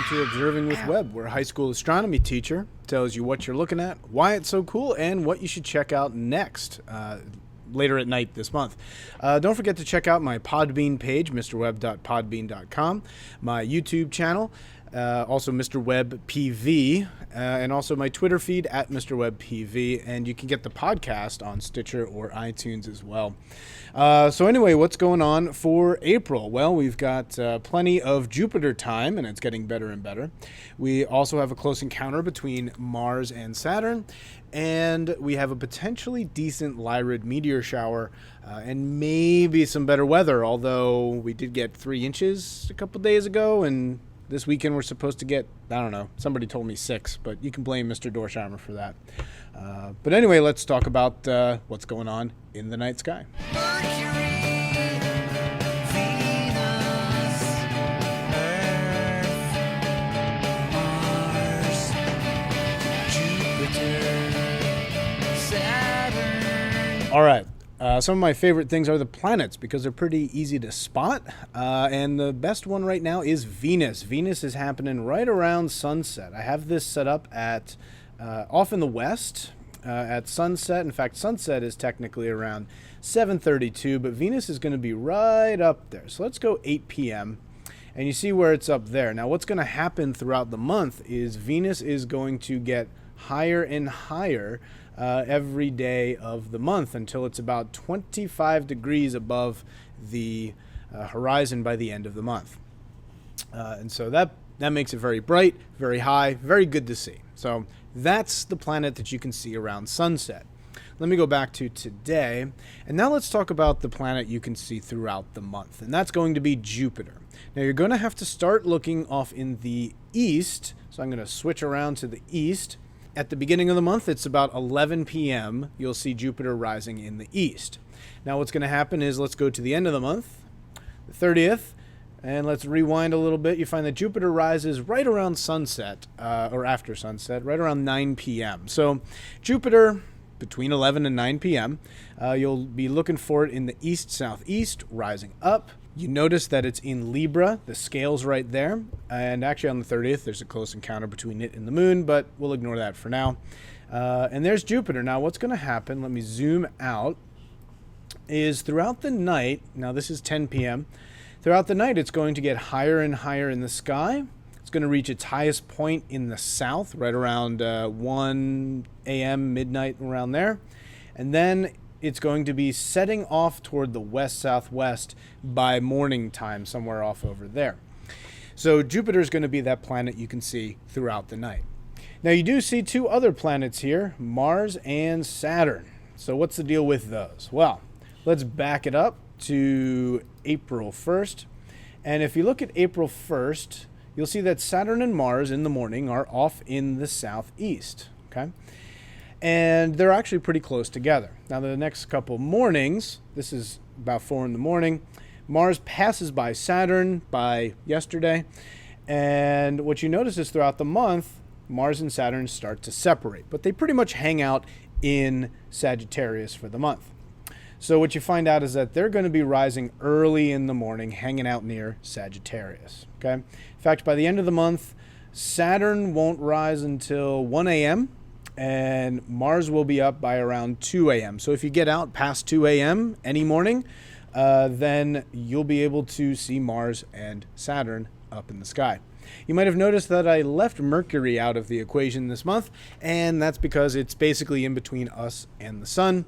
to Observing with Webb, where a high school astronomy teacher tells you what you're looking at, why it's so cool, and what you should check out next later at night this month. Don't forget to check out my Podbean page, mrwebb.podbean.com, my YouTube channel, also Mr. Webb PV, and also my Twitter feed at Mr. Webb PV, and you can get the podcast on Stitcher or iTunes as well. So anyway, what's going on for April? Well, we've got plenty of Jupiter time, and it's getting better and better. We also have a close encounter between Mars and Saturn, and we have a potentially decent Lyrid meteor shower, and maybe some better weather, although we did get 3 inches a couple days ago, and this weekend we're supposed to get, I don't know, somebody told me 6, but you can blame Mr. Dorsheimer for that. But anyway, let's talk about what's going on in the night sky. Mercury, Venus, Earth, Mars, Jupiter, Saturn. All right. Some of my favorite things are the planets because they're pretty easy to spot. And the best one right now is Venus. Venus is happening right around sunset. I have this set up at off in the west at sunset. In fact, sunset is technically around 7:32, but Venus is going to be right up there. So let's go 8 p.m. and you see where it's up there. Now, what's going to happen throughout the month is Venus is going to get higher and higher every day of the month until it's about 25 degrees above the horizon by the end of the month. And so that makes it very bright, very high, very good to see. So that's the planet that you can see around sunset. Let me go back to today, and now let's talk about the planet you can see throughout the month, and that's going to be Jupiter. Now you're going to have to start looking off in the east, so I'm going to switch around to the east. At the beginning of the month, it's about 11 p.m. You'll see Jupiter rising in the east. Now what's going to happen is let's go to the end of the month, the 30th, and let's rewind a little bit. You find that Jupiter rises right around sunset, or after sunset, right around 9 p.m. So Jupiter, between 11 and 9 p.m., you'll be looking for it in the east-southeast, rising up. You notice that it's in Libra, the scale's right there, and actually on the 30th there's a close encounter between it and the moon, but we'll ignore that for now. And there's Jupiter. Now what's going to happen, let me zoom out, is throughout the night, now this is 10 p.m., throughout the night it's going to get higher and higher in the sky. It's going to reach its highest point in the south, right around 1 a.m., midnight, around there. And then it's going to be setting off toward the west-southwest by morning time, somewhere off over there. So Jupiter is going to be that planet you can see throughout the night. Now you do see 2 other planets here, Mars and Saturn. So what's the deal with those? Well, let's back it up to April 1st. And if you look at April 1st, you'll see that Saturn and Mars in the morning are off in the southeast, okay? And they're actually pretty close together. Now, the next couple mornings, this is about 4 in the morning, Mars passes by Saturn by yesterday. And what you notice is throughout the month, Mars and Saturn start to separate. But they pretty much hang out in Sagittarius for the month. So what you find out is that they're going to be rising early in the morning, hanging out near Sagittarius. Okay. In fact, by the end of the month, Saturn won't rise until 1 a.m., and Mars will be up by around 2 a.m. So if you get out past 2 a.m. any morning, then you'll be able to see Mars and Saturn up in the sky. You might have noticed that I left Mercury out of the equation this month, and that's because it's basically in between us and the sun.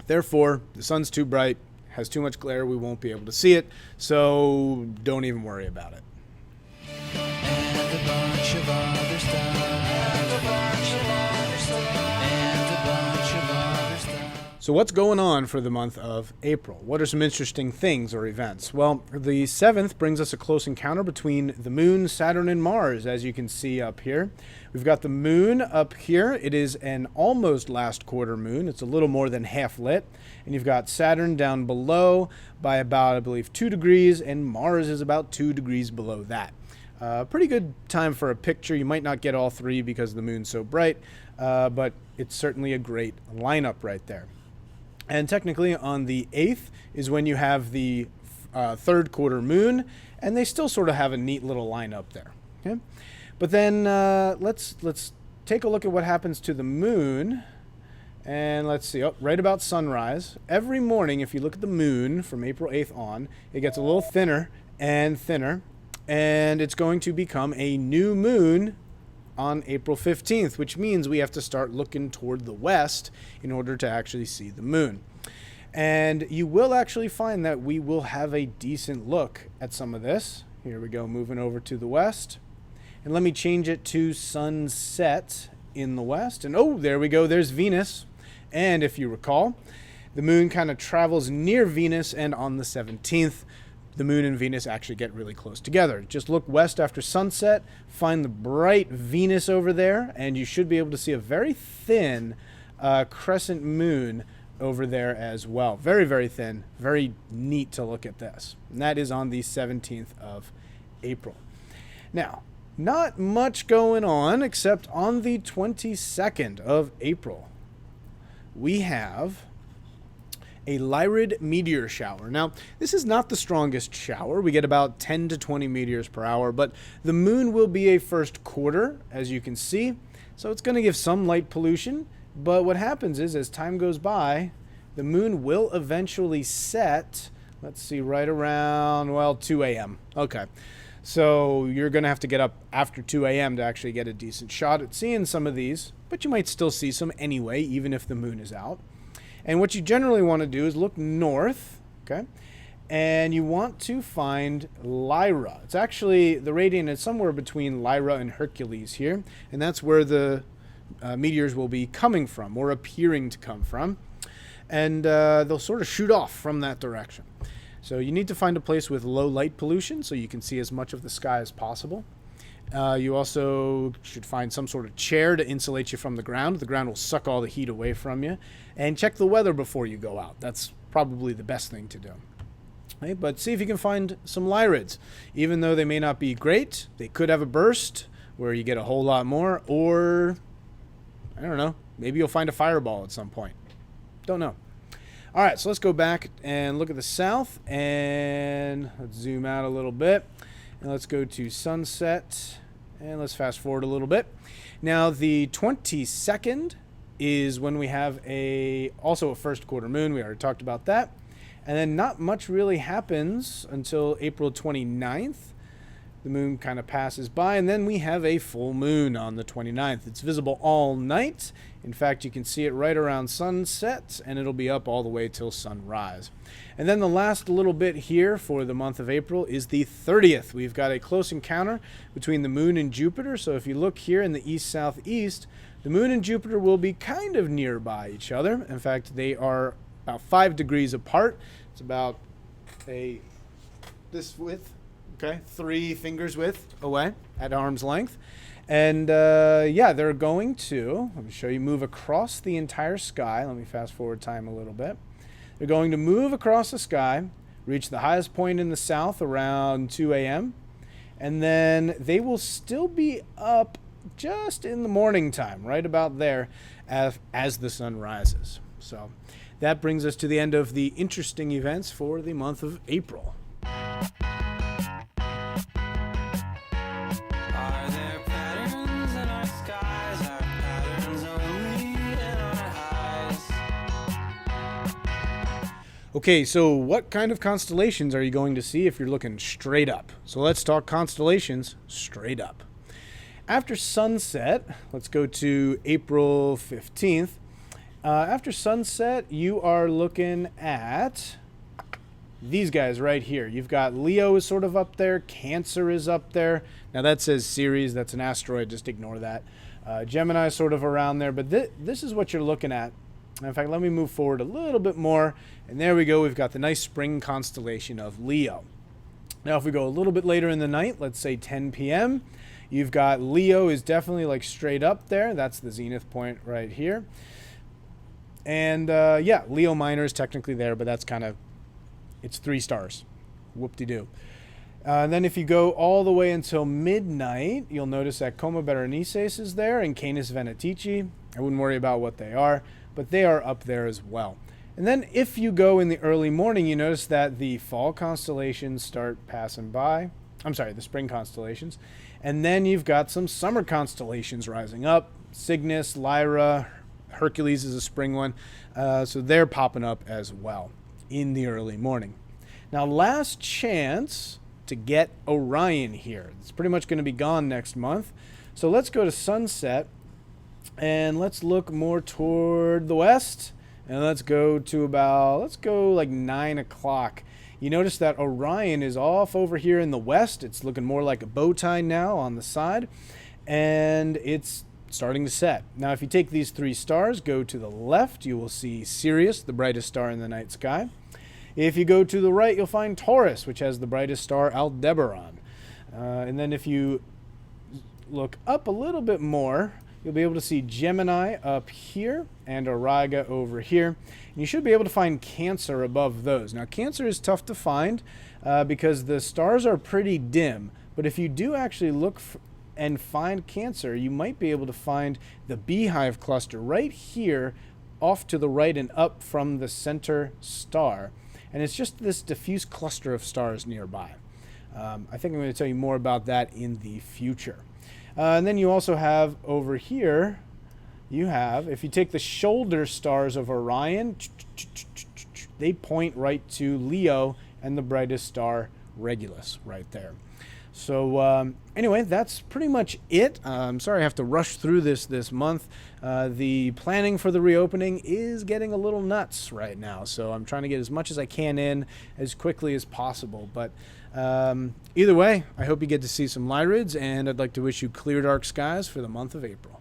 Therefore, the sun's too bright, has too much glare, we won't be able to see it, so don't even worry about it. And a bunch of other stuff. And a bunch of other stuff. And a bunch of other stuff. So what's going on for the month of April? What are some interesting things or events? Well, the 7th brings us a close encounter between the moon, Saturn, and Mars, as you can see up here. We've got the moon up here. It is an almost last quarter moon. It's a little more than half lit. And you've got Saturn down below by about, I believe, 2 degrees, and Mars is about 2 degrees below that. Pretty good time for a picture. You might not get all 3 because the moon's so bright, but it's certainly a great lineup right there. And technically on the 8th is when you have the 3rd quarter moon, and they still sort of have a neat little lineup there. Okay, but then let's take a look at what happens to the moon. And let's see, right about sunrise. Every morning, if you look at the moon from April 8th on, it gets a little thinner and thinner. And it's going to become a new moon on April 15th, which means we have to start looking toward the west in order to actually see the moon. And you will actually find that we will have a decent look at some of this. Here we go, moving over to the west. And let me change it to sunset in the west. And oh, there we go, there's Venus. And if you recall, the moon kind of travels near Venus, and on the 17th, the moon and Venus actually get really close together. Just look west after sunset, find the bright Venus over there, and you should be able to see a very thin crescent moon over there as well. Very, very thin. Very neat to look at this. And that is on the 17th of April. Now, not much going on except on the 22nd of April. We have a Lyrid meteor shower. Now, this is not the strongest shower. We get about 10 to 20 meteors per hour, but the moon will be a first quarter, as you can see. So it's going to give some light pollution, but what happens is, as time goes by, the moon will eventually set, let's see, right around, well, 2 a.m. Okay. So you're going to have to get up after 2 a.m. to actually get a decent shot at seeing some of these, but you might still see some anyway, even if the moon is out. And what you generally want to do is look north, okay? And you want to find Lyra. It's actually, the radiant is somewhere between Lyra and Hercules here, and that's where the meteors will be coming from, or appearing to come from. And they'll sort of shoot off from that direction. So you need to find a place with low light pollution so you can see as much of the sky as possible. You also should find some sort of chair to insulate you from the ground. The ground will suck all the heat away from you. And check the weather before you go out. That's probably the best thing to do. Okay, but see if you can find some Lyrids. Even though they may not be great, they could have a burst where you get a whole lot more. Or, I don't know, maybe you'll find a fireball at some point. Don't know. All right, so let's go back and look at the south, and let's zoom out a little bit, and let's go to sunset, and let's fast forward a little bit. Now, the 22nd is when we have also a first quarter moon. We already talked about that. And then not much really happens until April 29th. The moon kind of passes by, and then we have a full moon on the 29th. It's visible all night. In fact, you can see it right around sunset, and it'll be up all the way till sunrise. And then the last little bit here for the month of April is the 30th. We've got a close encounter between the moon and Jupiter. So if you look here in the east-southeast, the moon and Jupiter will be kind of nearby each other. In fact, they are about 5 degrees apart. It's about this width. Okay, 3 fingers width away at arm's length. And yeah, they're going to, let me show you, move across the entire sky. Let me fast forward time a little bit. They're going to move across the sky, reach the highest point in the south around 2 a.m. And then they will still be up just in the morning time, right about there as the sun rises. So that brings us to the end of the interesting events for the month of April. Okay, so what kind of constellations are you going to see if you're looking straight up? So let's talk constellations straight up. After sunset, let's go to April 15th. After sunset, you are looking at these guys right here. You've got Leo is sort of up there. Cancer is up there. Now that says Ceres. That's an asteroid. Just ignore that. Gemini is sort of around there. But this is what you're looking at. In fact, let me move forward a little bit more. And there we go. We've got the nice spring constellation of Leo. Now, if we go a little bit later in the night, let's say 10 p.m., you've got Leo is definitely like straight up there. That's the zenith point right here. And yeah, Leo Minor is technically there, but that's kind of, it's 3 stars. Whoop-de-doo. And then if you go all the way until midnight, you'll notice that Coma Berenices is there and Canis Venatici. I wouldn't worry about what they are, but they are up there as well. And then if you go in the early morning, you notice that the fall constellations start passing by. I'm sorry, the spring constellations. And then you've got some summer constellations rising up. Cygnus, Lyra, Hercules is a spring one. So they're popping up as well in the early morning. Now, last chance to get Orion here. It's pretty much going to be gone next month. So let's go to sunset and let's look more toward the west. And let's go like 9 o'clock. You notice that Orion is off over here in the west. It's looking more like a bow tie now on the side. And it's starting to set. Now, if you take these 3 stars, go to the left, you will see Sirius, the brightest star in the night sky. If you go to the right, you'll find Taurus, which has the brightest star, Aldebaran. And then if you look up a little bit more, you'll be able to see Gemini up here and Auriga over here. And you should be able to find Cancer above those. Now, Cancer is tough to find because the stars are pretty dim. But if you do actually look and find Cancer, you might be able to find the Beehive cluster right here off to the right and up from the center star. And it's just this diffuse cluster of stars nearby. I think I'm going to tell you more about that in the future. And then you also have over here, if you take the shoulder stars of Orion, they point right to Leo and the brightest star, Regulus, right there. So anyway, that's pretty much it. I'm sorry I have to rush through this month. The planning for the reopening is getting a little nuts right now, so I'm trying to get as much as I can in as quickly as possible. But either way, I hope you get to see some Lyrids, and I'd like to wish you clear dark skies for the month of April.